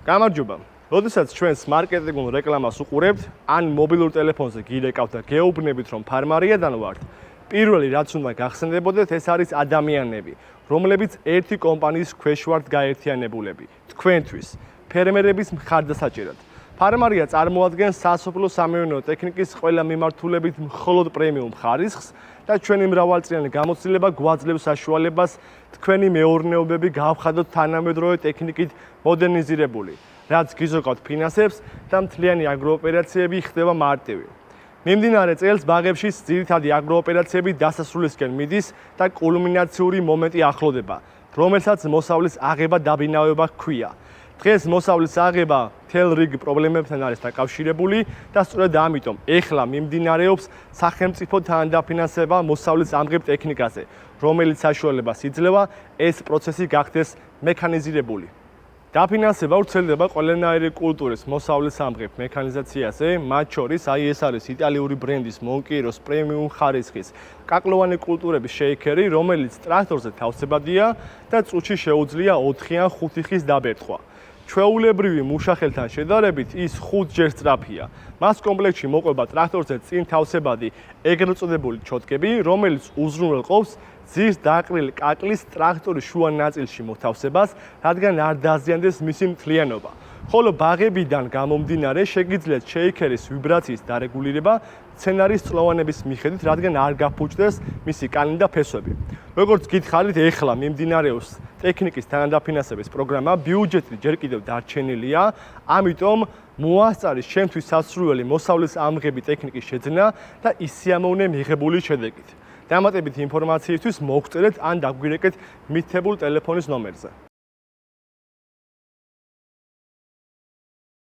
გამარჯობა. როდესაც ჩვენს მარკეტინგულ რეკლამას უყურებთ, ან მობილურ ტელეფონზე გირეკავთ და გეუბნებით, რომ ფარმარიადან ვართ, პირველი რაც უნდა გახსენდებოდეთ, ეს არის ადამიანები, რომლებიც ერთი კომპანიის ქვეშ ვართ გაერთიანებულები, თქვენთვის, ფერმერების მხარდასაჭერად. ფარმარია წარმოადგენს სასოფლო-სამეურნეო ტექნიკის ყველა მიმართულებით მხოლოდ პრემიუმ ხარისხს და ჩვენი მრავალწლიანი გამოცდილება გვაძლევს საშუალებას თქვენი მეურნეობები გავხადოთ თანამედროვე ტექნიკით მოდერნიზირებული, რაც გიზოგავთ ფინანსებს და მთლიანი აგროოპერაციები ხდება მარტივი. მიმდინარე წელს ბაღებში ძირითადი აგროოპერაციები დასასრულისკენ მიდის და კულმინაციური მომენტი ახლოვდება, რომელსაც მოსავლის აღება დაბინავება ჰქვია. დღეს მოსავლის აღება მთელ რიგ პრობლემებთან არის დაკავშირებული და სწორედ ამიტომ ეხლა მიმდინარეობს სახელმწიფო თანდაფინანსება მოსავლის ამღებ ტექნიკაზე, რომელიც საშუალებას იძლევა ეს პროცესი გახდეს მექანიზირებული. დაფინანსება ვრცელდება ყველანაირი კულტურის მოსავლის ამღებ მექანიზაციაზე, მათ შორის ეს არის იტალიური ბრენდის მონკიეროს პრემიუმ ხარისხის კაკლოვანი კულტურების შეიქერი, რომელიც ტრაქტორზე თავსებადია და წუთში შეუძლია 4 ან 5 ხის დაბერტყვა. ჩვეულებრივი მუშახელთან შედარებით ის 5 ჯერ სწრაფია. მას კომპლექტში მოყვება ტრაქტორზე წინ თავსებადი ეგრეთ წოდებული ჩოთკები, რომელიც უზრუნველყოფს ძირს დაყრილი კაკლის ტრაქტორის შუა ნაწილში მოთავსებას, რადგან არ დაზიანდეს მისი მთლიანობა. ხოლო ბაღებიდან გამომდინარე შეგიძლიათ შეიქერის ვიბრაციის დარეგულირება სცენარის წლოვანების მიხედვით, რადგან არ გაფუჭდეს მისი კანი და ფესვები. როგორც გითხარით, ეხლა მიმდინარეობს ტექნიკის თანადაფინანსების პროგრამა, ბიუჯეტი ჯერ კიდევ დარჩენილია, ამიტომ მოასწარის ჩემთვის სასურველი მოსავლის ამღები ტექნიკის შეძენა და ისიამოვნე მიღებული შედეგით. დამატებითი ინფორმაციისთვის მოგწერეთ ან დაგვირეკეთ მითითებულ ტელეფონის ნომერზე.